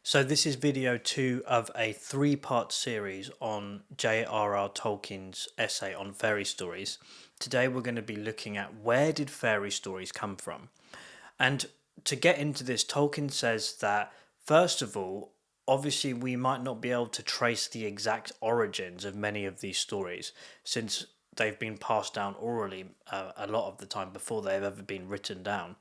So this is video 2 of a three-part series on J.R.R. Tolkien's essay on fairy stories. Today we're going to be looking at where did fairy stories come from? And to get into this, Tolkien says that, first of all, obviously we might not be able to trace the exact origins of many of these stories since they've been passed down orally a lot of the time before they've ever been written down.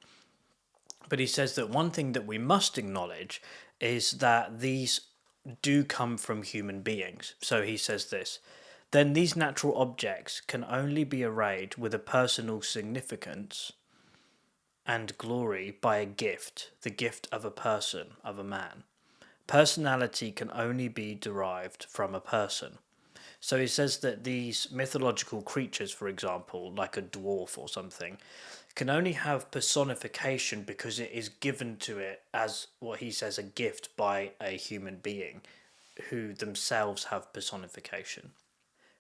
But he says that one thing that we must acknowledge is that these do come from human beings. So he says this: then these natural objects can only be arrayed with a personal significance and glory by a gift, the gift of a person, of a man. Personality can only be derived from a person. So he says that these mythological creatures, for example, like a dwarf or something, can only have personification because it is given to it as what he says a gift by a human being who themselves have personification.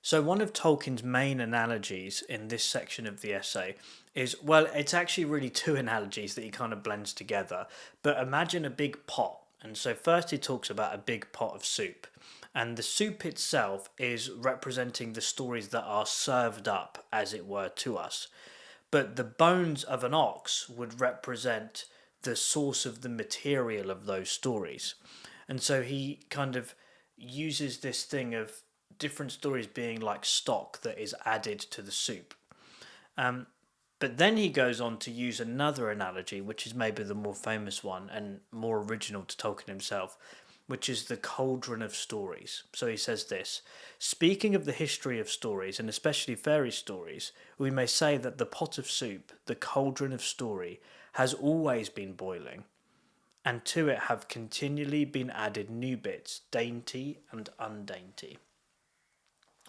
So one of Tolkien's main analogies in this section of the essay is, well, it's actually really two analogies that he kind of blends together. But imagine a big pot. And so first he talks about a big pot of soup. And the soup itself is representing the stories that are served up, as it were, to us. But the bones of an ox would represent the source of the material of those stories. And so he kind of uses this thing of different stories being like stock that is added to the soup. But then he goes on to use another analogy, which is maybe the more famous one and more original to Tolkien himself, which is the cauldron of stories. So he says this: speaking of the history of stories, and especially fairy stories, we may say that the pot of soup, the cauldron of story, has always been boiling, and to it have continually been added new bits, dainty and undainty.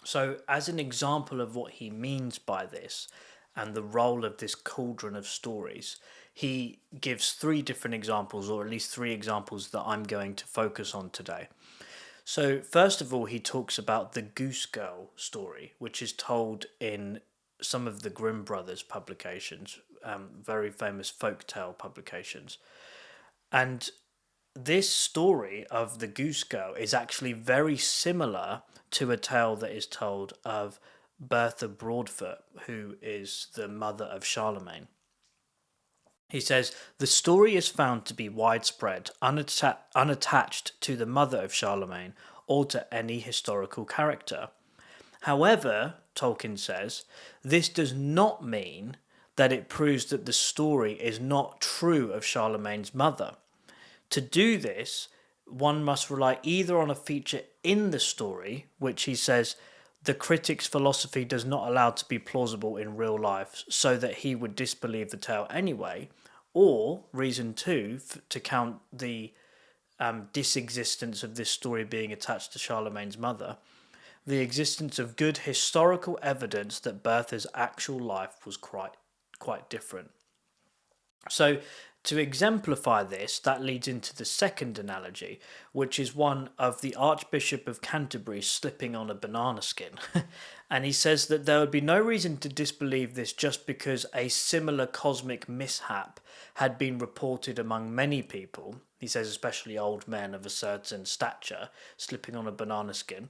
So, as an example of what he means by this and the role of this cauldron of stories, he gives three different examples, or at least three examples that I'm going to focus on today. So, first of all, he talks about the Goosegirl story, which is told in some of the Grimm brothers' publications, very famous folktale publications. And this story of the Goose Girl is actually very similar to a tale that is told of Bertha Broadfoot, who is the mother of Charlemagne. He says the story is found to be widespread, unattached to the mother of Charlemagne or to any historical character. However, Tolkien says, this does not mean that it proves that the story is not true of Charlemagne's mother. To do this, one must rely either on a feature in the story, which he says the critic's philosophy does not allow to be plausible in real life, so that he would disbelieve the tale anyway, or reason two, to count the disexistence of this story being attached to Charlemagne's mother, the existence of good historical evidence that Bertha's actual life was quite different. So, to exemplify this, that leads into the second analogy, which is one of the Archbishop of Canterbury slipping on a banana skin. And he says that there would be no reason to disbelieve this just because a similar cosmic mishap had been reported among many people. He says, especially old men of a certain stature, slipping on a banana skin.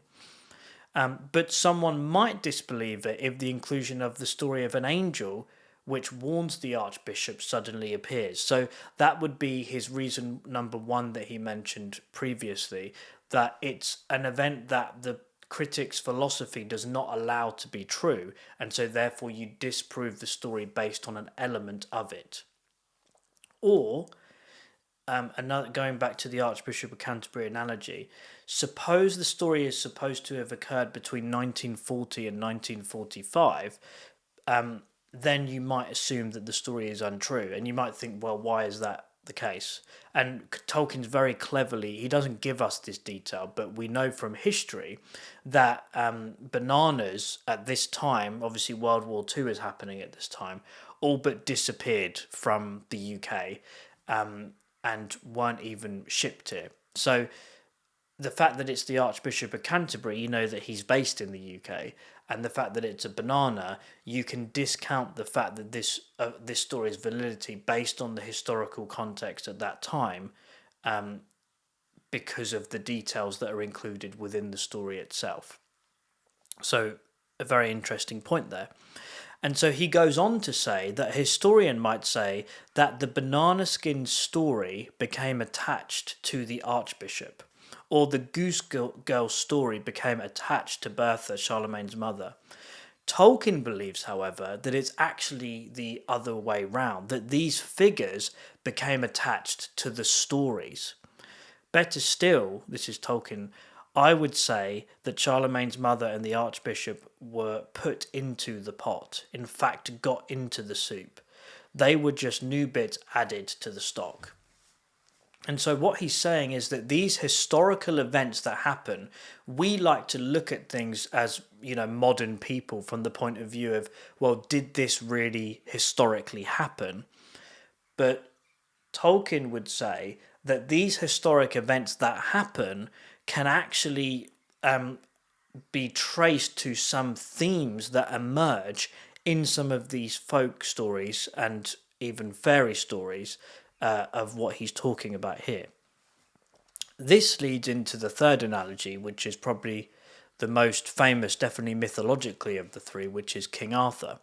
But someone might disbelieve it if the inclusion of the story of an angel which warns the Archbishop suddenly appears. So that would be his reason number one that he mentioned previously, that it's an event that the critic's philosophy does not allow to be true, and so therefore you disprove the story based on an element of it. Or, another, going back to the Archbishop of Canterbury analogy, suppose the story is supposed to have occurred between 1940 and 1945, then you might assume that the story is untrue. And you might think, well, why is that the case? And Tolkien's very cleverly, he doesn't give us this detail, but we know from history that bananas at this time, obviously World War II is happening at this time, all but disappeared from the UK and weren't even shipped here. So the fact that it's the Archbishop of Canterbury, you know that he's based in the UK, and the fact that it's a banana, you can discount the fact that this story's validity based on the historical context at that time, because of the details that are included within the story itself. So, a very interesting point there. And so he goes on to say that a historian might say that the banana skin story became attached to the Archbishop, or the Goosegirl story became attached to Bertha, Charlemagne's mother. Tolkien believes, however, that it's actually the other way round, that these figures became attached to the stories. Better still, this is Tolkien, I would say that Charlemagne's mother and the Archbishop were put into the pot, in fact got into the soup. They were just new bits added to the stock. And so what he's saying is that these historical events that happen, we like to look at things as, modern people from the point of view of, well, did this really historically happen? But Tolkien would say that these historic events that happen can actually be traced to some themes that emerge in some of these folk stories and even fairy stories of what he's talking about here. This leads into the third analogy, which is probably the most famous, definitely mythologically, of the three, which is King Arthur.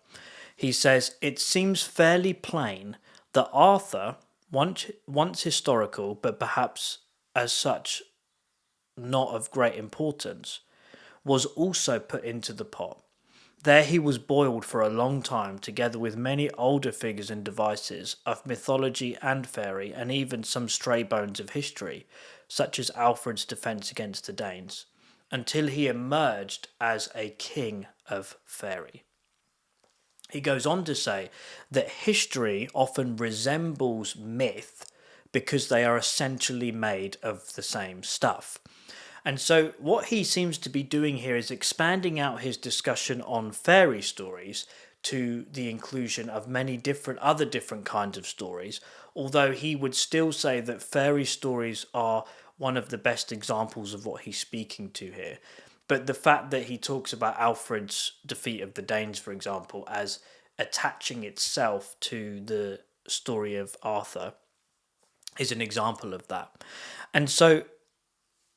He says, it seems fairly plain that Arthur, once historical, but perhaps as such not of great importance, was also put into the pot. There he was boiled for a long time, together with many older figures and devices of mythology and fairy, and even some stray bones of history, such as Alfred's defence against the Danes, until he emerged as a king of fairy. He goes on to say that history often resembles myth because they are essentially made of the same stuff. And so what he seems to be doing here is expanding out his discussion on fairy stories to the inclusion of many other different kinds of stories, although he would still say that fairy stories are one of the best examples of what he's speaking to here. But the fact that he talks about Alfred's defeat of the Danes, for example, as attaching itself to the story of Arthur is an example of that. And so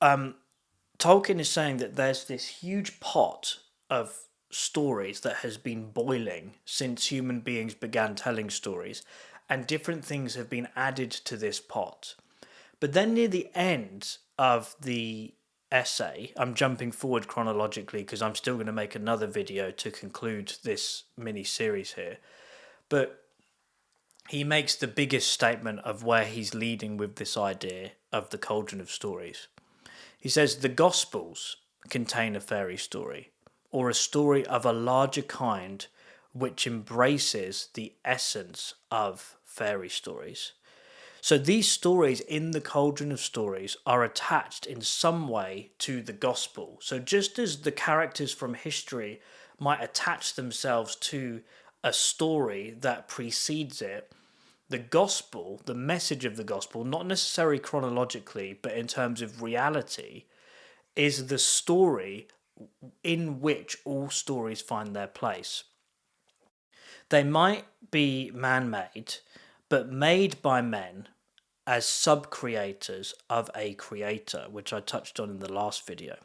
Tolkien is saying that there's this huge pot of stories that has been boiling since human beings began telling stories, and different things have been added to this pot. But then near the end of the essay, I'm jumping forward chronologically because I'm still going to make another video to conclude this mini series here, but he makes the biggest statement of where he's leading with this idea of the Cauldron of Stories. He says the Gospels contain a fairy story, or a story of a larger kind which embraces the essence of fairy stories. So these stories in the Cauldron of Stories are attached in some way to the Gospel. So just as the characters from history might attach themselves to a story that precedes it, the Gospel, the message of the Gospel, not necessarily chronologically, but in terms of reality, is the story in which all stories find their place. They might be man-made, but made by men as sub-creators of a creator, which I touched on in the last video.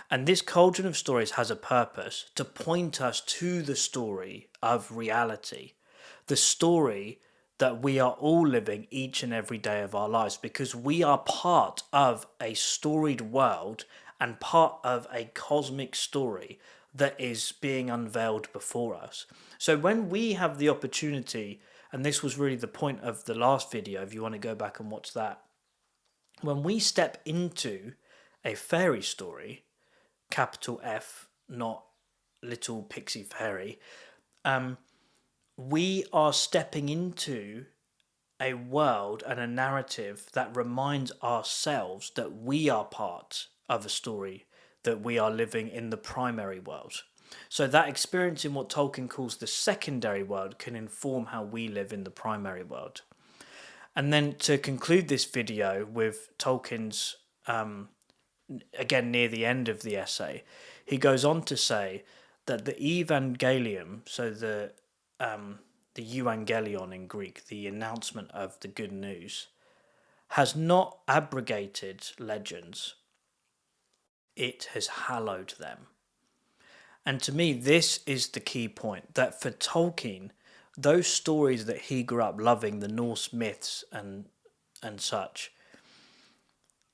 And this Cauldron of Stories has a purpose to point us to the story of reality, the story that we are all living each and every day of our lives, because we are part of a storied world and part of a cosmic story that is being unveiled before us. So when we have the opportunity, and this was really the point of the last video, if you want to go back and watch that, when we step into a fairy story, capital F, not little pixie fairy, we are stepping into a world and a narrative that reminds ourselves that we are part of a story, that we are living in the primary world. So that experience in what Tolkien calls the secondary world can inform how we live in the primary world. And then to conclude this video with Tolkien's, again near the end of the essay, he goes on to say that the Evangelium, so the Evangelion in Greek, the announcement of the good news, has not abrogated legends, it has hallowed them. And to me, this is the key point, that for Tolkien, those stories that he grew up loving, the Norse myths and such,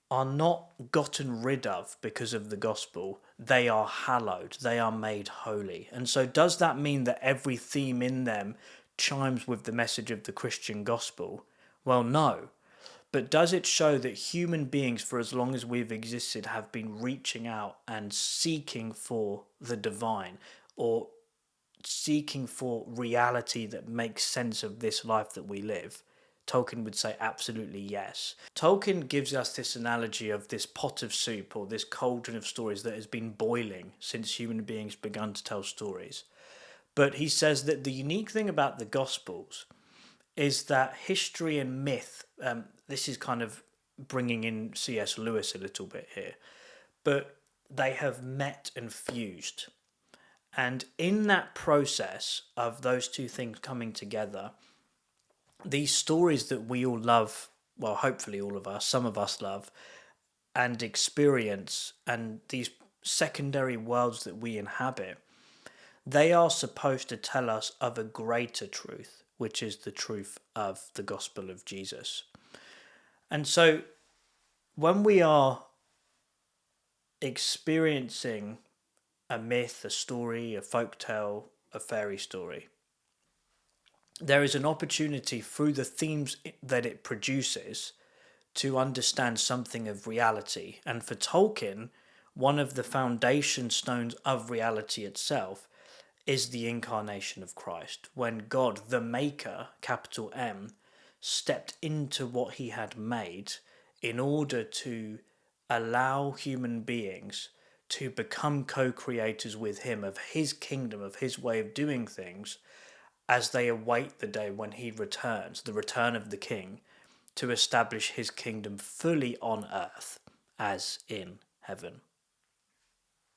are not gotten rid of because of the gospel. They are hallowed, they are made holy. And so, does that mean that every theme in them chimes with the message of the Christian gospel? Well, no. But does it show that human beings, for as long as we've existed, have been reaching out and seeking for the divine, or seeking for reality that makes sense of this life that we live? Tolkien would say absolutely yes. Tolkien gives us this analogy of this pot of soup, or this cauldron of stories that has been boiling since human beings begun to tell stories. But he says that the unique thing about the Gospels is that history and myth, this is kind of bringing in C.S. Lewis a little bit here, but they have met and fused. And in that process of those two things coming together, these stories that we all love, well, hopefully all of us, some of us love, and experience, and these secondary worlds that we inhabit, they are supposed to tell us of a greater truth, which is the truth of the gospel of Jesus. And so when we are experiencing a myth, a story, a folktale, a fairy story, there is an opportunity through the themes that it produces to understand something of reality. And for Tolkien, one of the foundation stones of reality itself is the incarnation of Christ, when God, the Maker, capital M, stepped into what he had made in order to allow human beings to become co-creators with him of his kingdom, of his way of doing things, as they await the day when he returns, the return of the king, to establish his kingdom fully on earth as in heaven.